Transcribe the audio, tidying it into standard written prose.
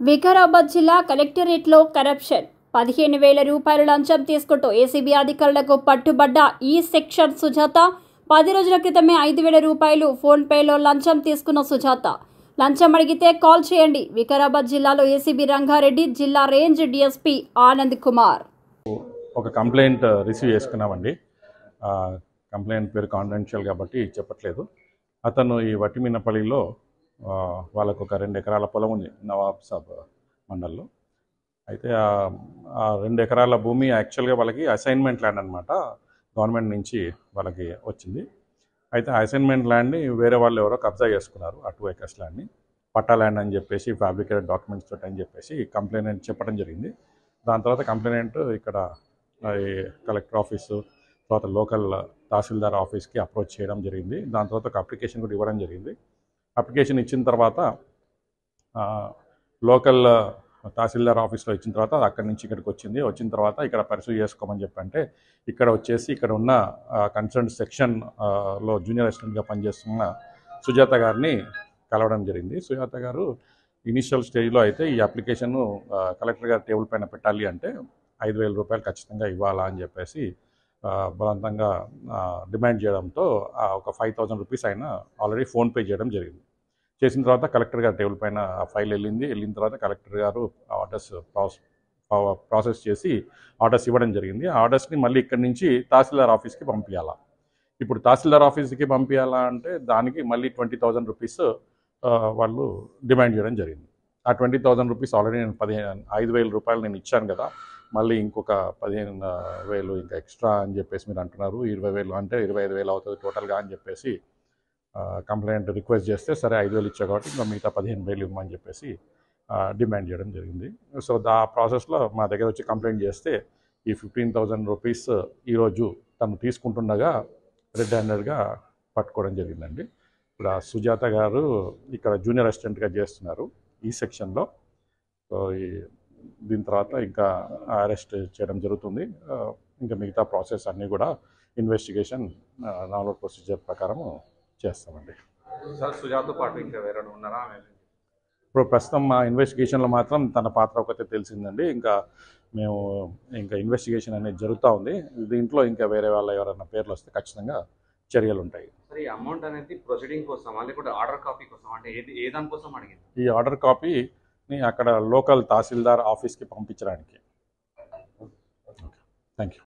వికారాబాద్ జిల్లా కలెక్టరేట్లో కరప్షన్ 15,000 రూపాయలు లంచం తీసుకుంటూ ఏసీబీ అధికారులకు పట్టుబడ్డ ఈ సెక్షన్ సుజాత 10 రోజుల క్రితమే 5,000 రూపాయలు ఫోన్పేలో లంచం తీసుకున్న సుజాత. లంచం అడిగితే కాల్ చేయండి. వికారాబాద్ జిల్లాలో ఏసీబీ రంగారెడ్డి జిల్లా రేంజ్ డీఎస్పీ ఆనంద్ కుమార్. ఒక కంప్లైంట్ రిసీవ్ చేసుకున్నామండి. కంప్లైంట్ పేరు కాన్ఫిడెన్షియల్ కాబట్టి చెప్పట్లేదు. అతను ఈ వట్టిమినపల్లిలో వాళ్ళకు ఒక 2 ఎకరాల పొలం ఉంది నవాబ్ సాబ్ మండల్లో. అయితే ఆ 2 ఎకరాల భూమి యాక్చువల్గా వాళ్ళకి అసైన్మెంట్ ల్యాండ్ అనమాట. గవర్నమెంట్ నుంచి వాళ్ళకి వచ్చింది. అయితే అసైన్మెంట్ ల్యాండ్ని వేరే వాళ్ళు ఎవరో కబ్జా చేసుకున్నారు. ఆ 2 acres ల్యాండ్ని పట్టా ల్యాండ్ అని చెప్పేసి ఫ్యాబ్రికేటెడ్ డాక్యుమెంట్స్ తోటి అని చెప్పేసి కంప్లైంట్ చెప్పడం జరిగింది. దాని తర్వాత కంప్లైంట్ ఇక్కడ కలెక్టర్ ఆఫీసు తర్వాత లోకల్ తహసీల్దార్ ఆఫీస్కి అప్రోచ్ చేయడం జరిగింది. దాని తర్వాత ఒక అప్లికేషన్ కూడా ఇవ్వడం జరిగింది. అప్లికేషన్ ఇచ్చిన తర్వాత లోకల్ తహసీల్దార్ ఆఫీస్లో ఇచ్చిన తర్వాత అక్కడి నుంచి ఇక్కడికి వచ్చిన తర్వాత ఇక్కడ పర్సూ చేసుకోమని చెప్పంటే ఇక్కడ వచ్చేసి ఇక్కడ ఉన్న కన్సర్న్ సెక్షన్లో జూనియర్ అసిస్టెంట్గా పనిచేస్తున్న సుజాత గారిని కలవడం జరిగింది. సుజాత గారు ఇనిషియల్ స్టేజ్లో అయితే ఈ అప్లికేషన్ కలెక్టర్ గారి టేబుల్ పైన పెట్టాలి అంటే 5,000 రూపాయలు ఖచ్చితంగా ఇవ్వాలా అని చెప్పేసి బలవంతంగా డిమాండ్ చేయడంతో ఒక 5,000 రూపీస్ అయినా ఆల్రెడీ ఫోన్పే చేయడం జరిగింది. చేసిన తర్వాత కలెక్టర్ గారి టేబుల్ పైన ఆ ఫైల్ వెళ్ళిన తర్వాత కలెక్టర్ గారు ఆర్డర్స్ ప్రాసెస్ చేసి ఆర్డర్స్ ఇవ్వడం జరిగింది. ఆ ఆర్డర్స్ని మళ్ళీ ఇక్కడి నుంచి తహసీల్దార్ ఆఫీస్కి పంపించాలా. ఇప్పుడు తహసీల్దార్ ఆఫీస్కి పంపించాలా అంటే దానికి మళ్ళీ 20,000 రూపీస్ వాళ్ళు డిమాండ్ చేయడం జరిగింది. ఆ 20,000 రూపీస్ ఆల్రెడీ నేను 5,000 రూపాయలు నేను ఇచ్చాను కదా, మళ్ళీ ఇంకొక 15,000 ఇంకా ఎక్స్ట్రా అని చెప్పేసి మీరు అంటున్నారు. 20,000 అంటే 25,000 అవుతుంది టోటల్గా అని చెప్పేసి కంప్లైంట్ రిక్వెస్ట్ చేస్తే సరే 5,000 ఇచ్చా కాబట్టి ఇంకా మిగతా 15,000 ఇవ్వమని చెప్పేసి డిమాండ్ చేయడం జరిగింది. సో ఆ ప్రాసెస్లో మా దగ్గర వచ్చి కంప్లైంట్ చేస్తే ఈ 15,000 రూపీస్ ఈరోజు తను తీసుకుంటుండగా రెడ్ హ్యాండెడ్గా పట్టుకోవడం జరిగిందండి. ఇప్పుడు ఆ సుజాత గారు ఇక్కడ జూనియర్ అసిస్టెంట్గా చేస్తున్నారు ఈ సెక్షన్లో. సో దీని తర్వాత ఇంకా అరెస్ట్ చేయడం జరుగుతుంది. ఇంకా మిగతా ప్రాసెస్ అన్నీ కూడా ఇన్వెస్టిగేషన్ నార్మల్ ప్రొసీజర్ ప్రకారం చేస్తామండి. సార్ సుజాతతో పాటు ఇంకా వేరే ఉన్నారా? ఇప్పుడు ప్రస్తుతం మా ఇన్వెస్టిగేషన్లో మాత్రం తన పాత్ర ఒకటే తెలిసిందండి. ఇంకా ఇన్వెస్టిగేషన్ అనేది జరుగుతూ ఉంది. దీంట్లో ఇంకా వేరే వాళ్ళ ఎవరైనా పేర్లు వస్తే ఖచ్చితంగా చర్యలు ఉంటాయి. సార్ ఈ అమౌంట్ అనేది ప్రొసీడింగ్ కోసం లేకపోతే ఆర్డర్ కాపీ కోసం అంటే ఏ దానికోసం అడిగింది? ఈ ఆర్డర్ కాపీని అక్కడ లోకల్ తహసీల్దార్ ఆఫీస్కి పంపించడానికి. Thank you.